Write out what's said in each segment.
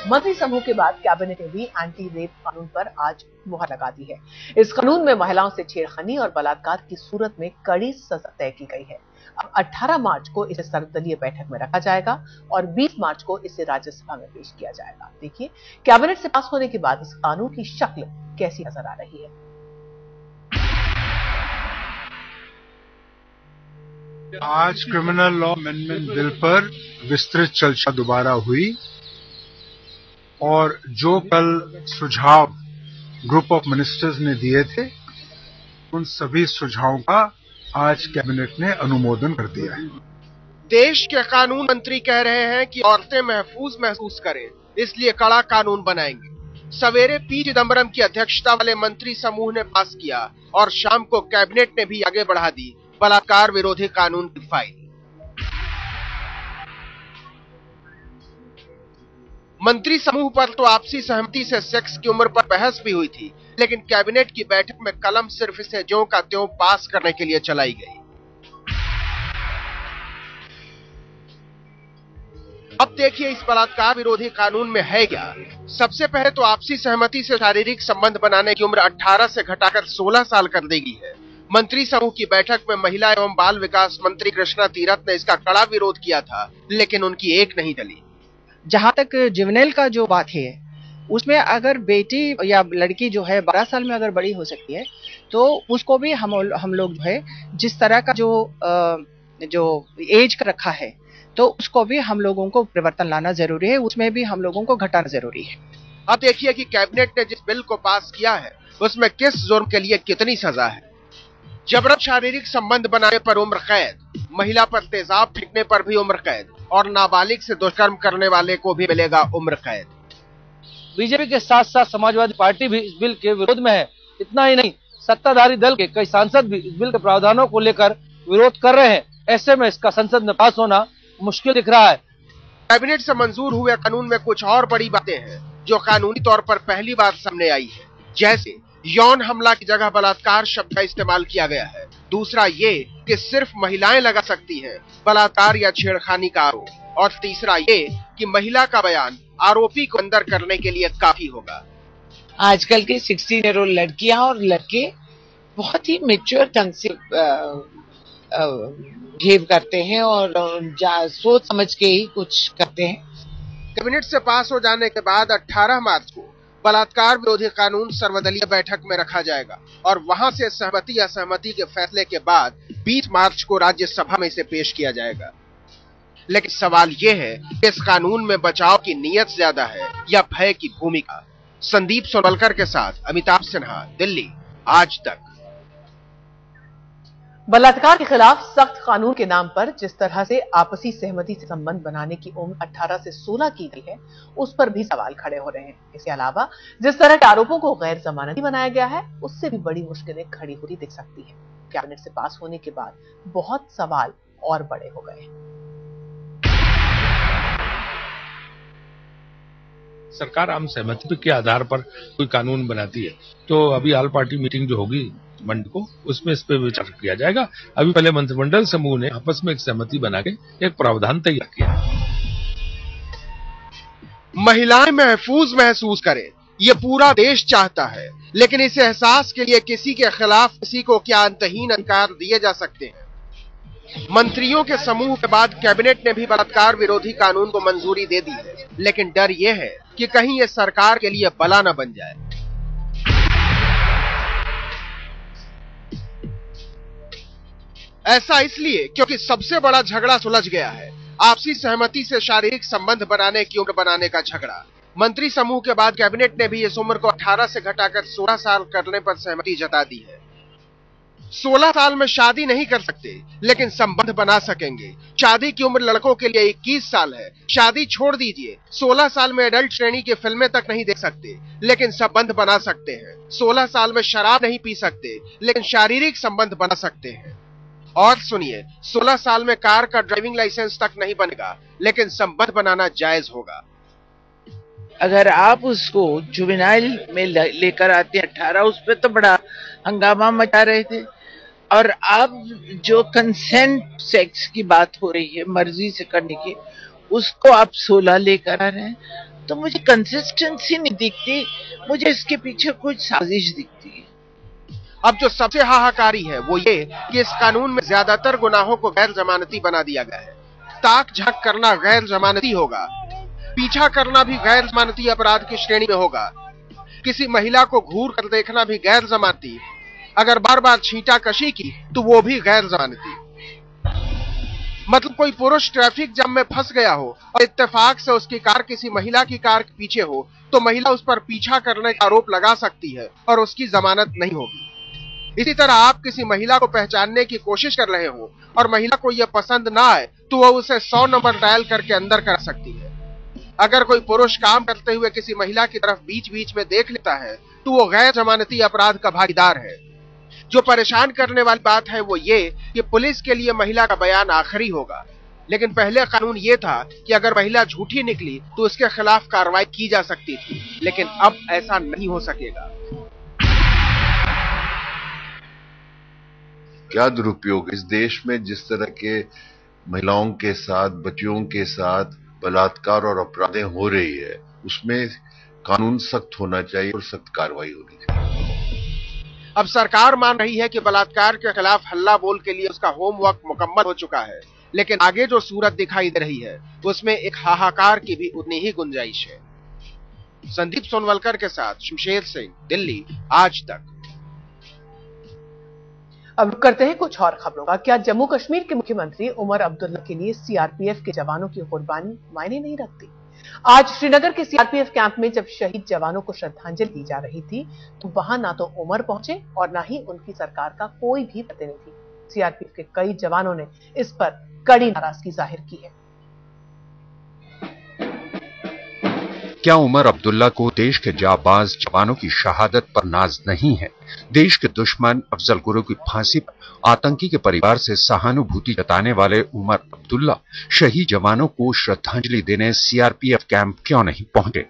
मंत्री समूह के बाद कैबिनेट ने भी एंटी रेप कानून पर आज मुहर लगा दी है। इस कानून में महिलाओं से छेड़खानी और बलात्कार की सूरत में कड़ी सजा तय की गई है। अब 18 मार्च को इसे सर्वदलीय बैठक में रखा जाएगा और 20 मार्च को इसे राज्यसभा में पेश किया जाएगा। देखिए कैबिनेट से पास होने के बाद इस कानून की शक्ल कैसी नजर आ रही है। आज क्रिमिनल लॉ अमेंडमेंट बिल पर विस्तृत चर्चा दोबारा हुई और जो कल सुझाव ग्रुप ऑफ मिनिस्टर्स ने दिए थे उन सभी सुझावों का आज कैबिनेट ने अनुमोदन कर दिया है। देश के कानून मंत्री कह रहे हैं कि औरतें महसूस करें, इसलिए कड़ा कानून बनाएंगे। सवेरे पी चिदम्बरम की अध्यक्षता वाले मंत्री समूह ने पास किया और शाम को कैबिनेट ने भी आगे बढ़ा दी बलात्कार विरोधी कानून की फाइल। मंत्री समूह पर तो आपसी सहमति से सेक्स की उम्र पर बहस भी हुई थी, लेकिन कैबिनेट की बैठक में कलम सिर्फ इसे ज्यों का त्यों पास करने के लिए चलाई गई। अब देखिए इस बलात्कार विरोधी कानून में है क्या। सबसे पहले तो आपसी सहमति से शारीरिक संबंध बनाने की उम्र 18 से घटाकर 16 साल कर दी गई है। मंत्री समूह की बैठक में महिला एवं बाल विकास मंत्री कृष्णा तीरथ ने इसका कड़ा विरोध किया था, लेकिन उनकी एक नहीं टली। जहां तक जुवेनाइल का जो बात है, उसमें अगर बेटी या लड़की जो है 12 साल में अगर बड़ी हो सकती है तो उसको भी हम लोग जो है जिस तरह का जो एज का रखा है तो उसको भी हम लोगों को परिवर्तन लाना जरूरी है, उसमें भी हम लोगों को घटाना जरूरी है। अब देखिए कि कैबिनेट ने जिस बिल को पास किया है उसमें किस जुर्म के लिए कितनी सजा है। जबरन शारीरिक संबंध बनाने पर उम्र कैद, महिला पर तेजाब फेंकने पर भी उम्र कैद और नाबालिग से दुष्कर्म करने वाले को भी मिलेगा उम्र कैद। बीजेपी के साथ साथ समाजवादी पार्टी भी इस बिल के विरोध में है। इतना ही नहीं, सत्ताधारी दल के कई सांसद भी इस बिल के प्रावधानों को लेकर विरोध कर रहे हैं। ऐसे में इसका संसद में पास होना मुश्किल दिख रहा है। कैबिनेट से मंजूर हुए कानून में कुछ और बड़ी बातें हैं जो कानूनी तौर पर पहली बार सामने आई है, जैसे यौन हमला की जगह बलात्कार शब्द का इस्तेमाल किया गया है। दूसरा ये कि सिर्फ महिलाएं लगा सकती हैं बलात्कार या छेड़खानी का आरोप, और तीसरा ये कि महिला का बयान आरोपी को अंदर करने के लिए काफी होगा। आजकल के 16 ईयर ओल्ड लड़कियां और लड़के बहुत ही मैच्योर ढंग से बिहेव करते हैं और सोच समझ के ही कुछ करते हैं। कैबिनेट से पास हो जाने के बाद 18 मार्च को बलात्कार विरोधी कानून सर्वदलीय बैठक में रखा जाएगा और वहां से सहमति असहमति के फैसले के बाद 20 मार्च को राज्यसभा में इसे पेश किया जाएगा। लेकिन सवाल यह है कि इस कानून में बचाव की नीयत ज्यादा है या भय की भूमिका। संदीप सोनवलकर के साथ अमिताभ सिन्हा, दिल्ली, आज तक। बलात्कार के खिलाफ सख्त कानून के नाम पर जिस तरह से आपसी सहमति से संबंध बनाने की उम्र 18 से 16 की गई है, उस पर भी सवाल खड़े हो रहे हैं। इसके अलावा जिस तरह के आरोपों को गैर जमानती बनाया गया है, उससे भी बड़ी मुश्किलें खड़ी होती दिख सकती है। कैबिनेट से पास होने के बाद बहुत सवाल और बड़े हो गए हैं। सरकार आम सहमति के आधार पर कोई कानून बनाती है, तो अभी ऑल पार्टी मीटिंग जो होगी मंडे को, उसमें इस पे विचार किया जाएगा। अभी पहले मंत्रिमंडल समूह ने आपस में एक सहमति बना के एक प्रावधान तैयार किया। महिलाएं महसूस करें, ये पूरा देश चाहता है, लेकिन इस एहसास के लिए किसी के खिलाफ किसी को क्या अंतहीन अधिकार दिए जा सकते हैं। मंत्रियों के समूह के बाद कैबिनेट ने भी बलात्कार विरोधी कानून को मंजूरी दे दी है, लेकिन डर यह है कि कहीं ये सरकार के लिए बला न बन जाए। ऐसा इसलिए क्योंकि सबसे बड़ा झगड़ा सुलझ गया है, आपसी सहमति से शारीरिक संबंध बनाने की उम्र बनाने का झगड़ा। मंत्री समूह के बाद कैबिनेट ने भी इस उम्र को 18 से घटाकर 16 साल करने पर सहमति जता दी है। 16 साल में शादी नहीं कर सकते, लेकिन संबंध बना सकेंगे। शादी की उम्र लड़कों के लिए 21 साल है। शादी छोड़ दीजिए, 16 साल में एडल्ट श्रेणी की फिल्में तक नहीं देख सकते, लेकिन संबंध बना सकते हैं। 16 साल में शराब नहीं पी सकते, लेकिन शारीरिक संबंध बना सकते हैं। और सुनिए, 16 साल में कार का ड्राइविंग लाइसेंस तक नहीं बनेगा, लेकिन संबंध बनाना जायज होगा। अगर आप उसको जुवेनाइल में लेकर आते हैं 18, उस पर तो बड़ा हंगामा मचा रहे थे, और अब जो कंसेंट सेक्स की बात हो रही है, मर्जी से करने की, उसको आप 16 लेकर आ रहे हैं। तो मुझे कंसिस्टेंसी नहीं दिखती, मुझे इसके पीछे कुछ साजिश दिखती है। अब जो सबसे हाहाकारी है वो ये कि इस कानून में ज्यादातर गुनाहों को गैर जमानती बना दिया गया है। ताक झांक करना गैर जमानती होगा, पीछा करना भी गैर जमानती अपराध की श्रेणी में होगा, किसी महिला को घूर कर देखना भी गैर जमानती, अगर बार बार छींटा कशी की तो वो भी गैर जमानती। मतलब कोई पुरुष ट्रैफिक जाम में फंस गया हो और इत्तेफाक से उसकी कार किसी महिला की कार के पीछे हो तो महिला उस पर पीछा करने का आरोप लगा सकती है और उसकी जमानत नहीं होगी। इसी तरह आप किसी महिला को पहचानने की कोशिश कर रहे हो और महिला को यह पसंद ना आए तो वह उसे 100 नंबर डायल करके अंदर कर सकती है। अगर कोई पुरुष काम करते हुए किसी महिला की तरफ बीच बीच में देख लेता है तो वो गैर जमानती अपराध का भागीदार है। जो परेशान करने वाली बात है वो ये कि पुलिस के लिए महिला का बयान आखिरी होगा, लेकिन पहले कानून ये था कि अगर महिला झूठी निकली तो उसके खिलाफ कार्रवाई की जा सकती थी, लेकिन अब ऐसा नहीं हो सकेगा। क्या दुरुपयोग इस देश में जिस तरह के महिलाओं के साथ, बच्चियों के साथ बलात्कार और अपराधें हो रही है, उसमें कानून सख्त होना चाहिए और सख्त कार्रवाई होनी चाहिए। अब सरकार मान रही है कि बलात्कार के खिलाफ हल्ला बोल के लिए उसका होमवर्क मुकम्मल हो चुका है, लेकिन आगे जो सूरत दिखाई दे रही है उसमें एक हाहाकार की भी उतनी ही गुंजाइश है। संदीप सोनवलकर के साथ शमशेर सिंह, दिल्ली, आज तक। अब करते हैं कुछ और खबरों का। क्या जम्मू कश्मीर के मुख्यमंत्री उमर अब्दुल्ला के लिए सीआरपीएफ के जवानों की कुर्बानी मायने नहीं रखती? आज श्रीनगर के सीआरपीएफ कैंप में जब शहीद जवानों को श्रद्धांजलि दी जा रही थी तो वहां ना तो उमर पहुंचे और ना ही उनकी सरकार का कोई भी प्रतिनिधि। सीआरपीएफ के कई जवानों ने इस पर कड़ी नाराजगी जाहिर की है। क्या उमर अब्दुल्ला को देश के जाबाज जवानों की शहादत पर नाज नहीं है? देश के दुश्मन अफजल गुरु की फांसी पर आतंकी के परिवार से सहानुभूति जताने वाले उमर अब्दुल्ला शहीद जवानों को श्रद्धांजलि देने सीआरपीएफ कैंप क्यों नहीं पहुंचे?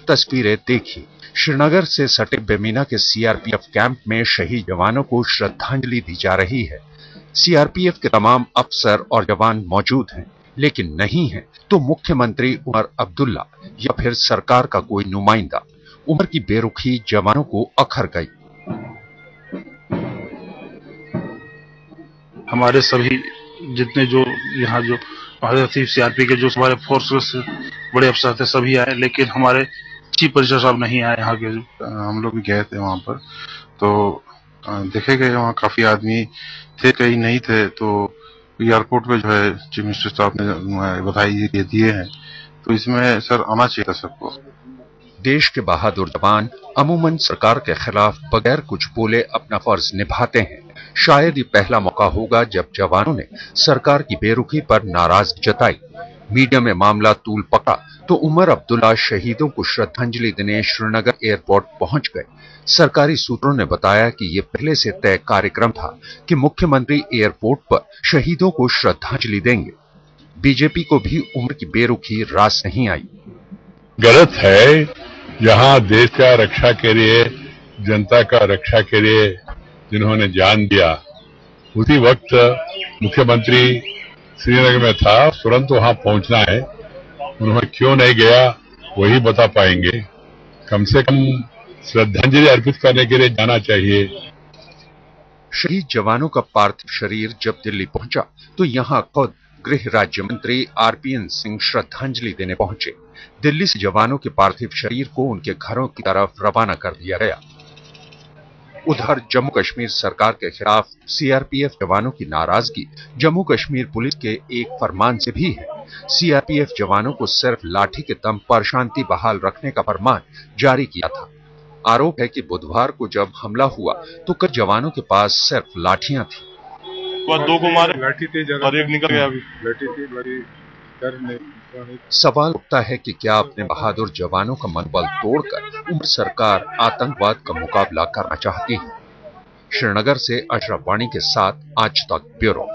तस्वीरें देखिए। श्रीनगर से सटे बेमीना के सीआरपीएफ कैंप में शहीद जवानों को श्रद्धांजलि दी जा रही है। सीआरपीएफ के तमाम अफसर और जवान मौजूद हैं, लेकिन नहीं है तो मुख्यमंत्री उमर अब्दुल्ला या फिर सरकार का कोई नुमाइंदा। उमर की बेरुखी जवानों को अखर गई। हमारे सभी जितने जो यहाँ जो सीआरपी के जो हमारे फोर्स बड़े अफसर थे सभी आए, लेकिन हमारे चीफ मिनिस्टर साहब नहीं आए। यहाँ के हम लोग भी गए थे वहां पर, तो देखे गए वहाँ काफी आदमी थे, कई नहीं थे। तो एयरपोर्ट पे जो है चीफ मिनिस्टर साहब ने बधाई दिए हैं, तो इसमें सर आना चाहिए था सबको। देश के बहादुर जवान अमूमन सरकार के खिलाफ बगैर कुछ बोले अपना फर्ज निभाते हैं। शायद ये पहला मौका होगा जब जवानों ने सरकार की बेरुखी पर नाराजगी जताई। मीडिया में मामला तूल पकड़ा तो उमर अब्दुल्ला शहीदों को श्रद्धांजलि देने श्रीनगर एयरपोर्ट पहुंच गए। सरकारी सूत्रों ने बताया कि ये पहले से तय कार्यक्रम था कि मुख्यमंत्री एयरपोर्ट पर शहीदों को श्रद्धांजलि देंगे। बीजेपी को भी उमर की बेरुखी रास नहीं आई। गलत है। यहाँ देश का रक्षा के लिए, जनता का रक्षा के लिए जिन्होंने जान दिया, उसी वक्त मुख्यमंत्री श्रीनगर में था, तुरंत वहां पहुंचना है। उन्होंने क्यों नहीं गया वही बता पाएंगे। कम से कम श्रद्धांजलि अर्पित करने के लिए जाना चाहिए। शहीद जवानों का पार्थिव शरीर जब दिल्ली पहुंचा तो यहां खुद गृह राज्य मंत्री आरपीएन सिंह श्रद्धांजलि देने पहुंचे। दिल्ली से जवानों के पार्थिव शरीर को उनके घरों की तरफ रवाना कर दिया गया। उधर जम्मू कश्मीर सरकार के खिलाफ सीआरपीएफ जवानों की नाराजगी जम्मू कश्मीर पुलिस के एक फरमान से भी है। सीआरपीएफ जवानों को सिर्फ लाठी के दम पर शांति बहाल रखने का फरमान जारी किया था। आरोप है कि बुधवार को जब हमला हुआ तो कई जवानों के पास सिर्फ लाठियां थी। दो को मारे लाठी थी और एक निकल गया। अभी लाठी थी बड़ी सवाल उठता है कि क्या अपने बहादुर जवानों का मनोबल तोड़कर उमर सरकार आतंकवाद का मुकाबला करना चाहती है? श्रीनगर से अशरफ वाणी के साथ आज तक ब्यूरो।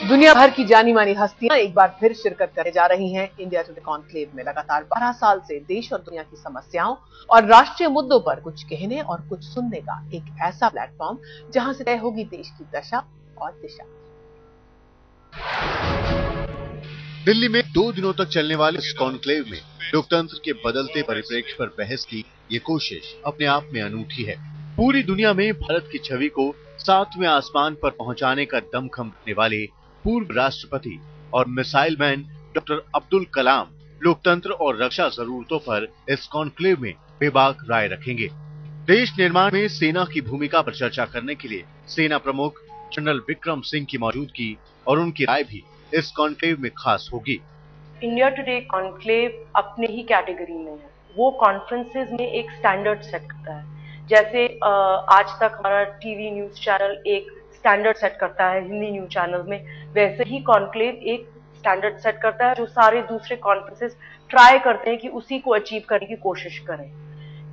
दुनिया भर की जानी मानी हस्तियां एक बार फिर शिरकत करने जा रही हैं इंडिया टुडे कॉन्क्लेव में। लगातार 12 साल से देश और दुनिया की समस्याओं और राष्ट्रीय मुद्दों पर कुछ कहने और कुछ सुनने का एक ऐसा प्लेटफॉर्म जहां से तय होगी देश की दशा और दिशा। दिल्ली में 2 दिनों तक चलने वाले इस कॉन्क्लेव में लोकतंत्र के बदलते परिप्रेक्ष्य पर बहस की ये कोशिश अपने आप में अनूठी है। पूरी दुनिया में भारत की छवि को 7वें आसमान पर पहुंचाने का दमखम रखने वाले पूर्व राष्ट्रपति और missile man doctor Abdul Kalam लोकतंत्र और रक्षा जरूरतों पर इस कॉन्क्लेव में बेबाक राय रखेंगे। देश निर्माण में सेना की भूमिका पर चर्चा करने के लिए सेना प्रमुख जनरल विक्रम सिंह की मौजूदगी और उनकी राय भी इस कॉन्क्लेव में खास होगी। इंडिया टुडे कॉन्क्लेव अपने ही कैटेगरी में है। वो कॉन्फ्रेंसेज में एक स्टैंडर्ड सेट करता है। जैसे आज तक हमारा टीवी न्यूज चैनल एक स्टैंडर्ड सेट करता है हिंदी न्यूज चैनल में, वैसे ही कॉन्क्लेव एक स्टैंडर्ड सेट करता है जो सारे दूसरे कॉन्फ्रेंसेस ट्राई करते हैं कि उसी को अचीव करने की कोशिश करें।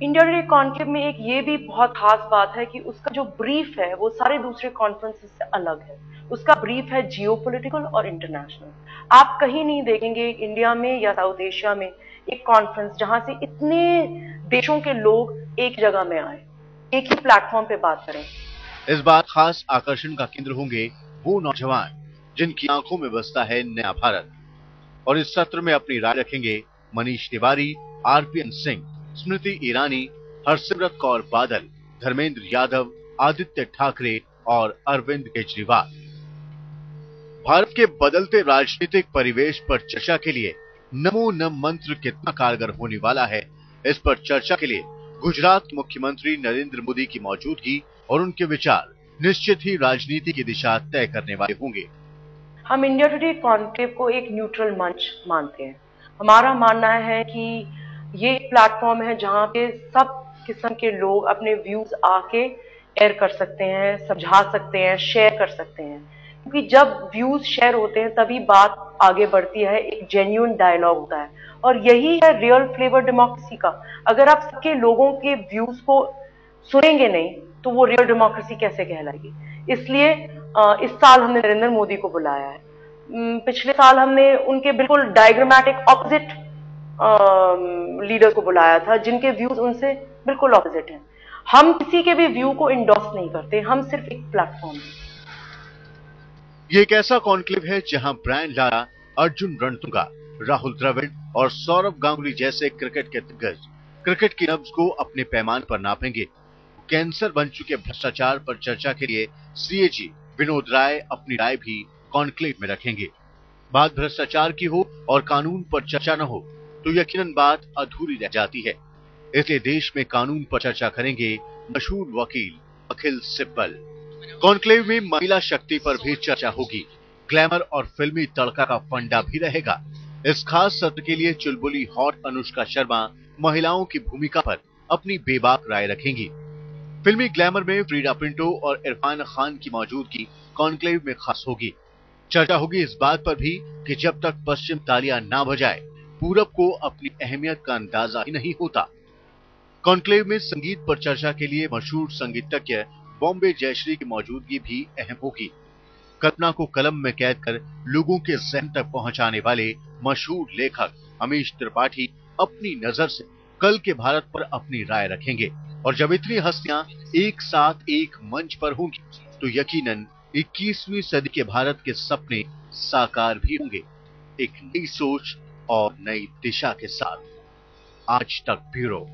इंडिया टुडे कॉन्क्लेव में एक ये भी बहुत खास बात है कि उसका जो ब्रीफ है वो सारे दूसरे कॉन्फ्रेंसेस से अलग है। उसका ब्रीफ है जियोपॉलिटिकल और इंटरनेशनल। आप कहीं नहीं देखेंगे इंडिया में या साउथ एशिया में एक कॉन्फ्रेंस जहां से इतने देशों के लोग एक जगह में आए, एक ही प्लेटफॉर्म पे बात करें। इस बार खास आकर्षण का केंद्र होंगे वो नौजवान जिनकी आंखों में बसता है नया भारत। और इस सत्र में अपनी राय रखेंगे मनीष तिवारी, आरपीएन सिंह, स्मृति ईरानी, हरसिमरत कौर बादल, धर्मेंद्र यादव, आदित्य ठाकरे और अरविंद केजरीवाल। भारत के बदलते राजनीतिक परिवेश पर चर्चा के लिए नमो नम मंत्र कितना कारगर होने वाला है, इस पर चर्चा के लिए गुजरात मुख्यमंत्री नरेंद्र मोदी की मौजूदगी और उनके विचार निश्चित ही राजनीति की दिशा तय करने वाले होंगे। हम इंडिया टुडे कॉन्क्लेव को एक न्यूट्रल मंच मानते हैं। हमारा मानना है कि ये प्लेटफॉर्म है जहां पे सब किस्म के लोग अपने व्यूज आके एयर कर सकते हैं, समझा सकते हैं, शेयर कर सकते हैं। क्योंकि जब व्यूज शेयर होते हैं तभी बात आगे बढ़ती है, एक जेन्युइन डायलॉग होता है और यही है रियल फ्लेवर डेमोक्रेसी का। अगर आप सबके लोगों के व्यूज को सुनेंगे नहीं तो वो रियल डेमोक्रेसी कैसे कहलाएगी। इसलिए इस साल हमने नरेंद्र मोदी को बुलाया है। पिछले साल हमने उनके बिल्कुल डायग्रामेटिक ऑपोजिट लीडर को बुलाया था जिनके व्यूज उनसे बिल्कुल ऑपोजिट हैं। हम किसी के भी व्यू को इंडोर्स नहीं करते, हम सिर्फ एक प्लेटफॉर्म है। ये एक ऐसा कॉन्क्लेव है जहां ब्रायन लारा, अर्जुन रणतुंगा, राहुल द्रविड़ और सौरव गांगुली जैसे क्रिकेट के दिग्गज क्रिकेट की नब्ज को अपने पैमाने पर नापेंगे। कैंसर बन चुके भ्रष्टाचार पर चर्चा के लिए सीएजी विनोद राय अपनी राय भी कॉन्क्लेव में रखेंगे। बात भ्रष्टाचार की हो और कानून पर चर्चा न हो तो यकीनन बात अधूरी रह जाती है। इसलिए देश में कानून पर चर्चा करेंगे मशहूर वकील अखिल सिब्बल। कॉन्क्लेव में महिला शक्ति पर भी चर्चा होगी। ग्लैमर और फिल्मी तड़का का फंडा भी रहेगा। इस खास सत्र के लिए चुलबुली हॉट अनुष्का शर्मा महिलाओं की भूमिका पर अपनी बेबाक राय रखेंगी। फिल्मी ग्लैमर में फ्रीडा पिंटो और इरफान खान की मौजूदगी कॉन्क्लेव में खास होगी। चर्चा होगी इस बात पर भी कि जब तक पश्चिम तालियां ना बजाए पूरब को अपनी अहमियत का अंदाजा ही नहीं होता। कॉन्क्लेव में संगीत पर चर्चा के लिए मशहूर संगीतज्ञ बॉम्बे जयश्री की मौजूदगी भी अहम होगी। कल्पना को कलम में कैद कर लोगों के ज़हन तक पहुंचाने वाले मशहूर लेखक अमीश त्रिपाठी अपनी नजर से कल के भारत पर अपनी राय रखेंगे। और जब इतनी हस्तियां एक साथ एक मंच पर होंगी तो यकीनन 21वीं सदी के भारत के सपने साकार भी होंगे, एक नई सोच और नई दिशा के साथ। आज तक ब्यूरो।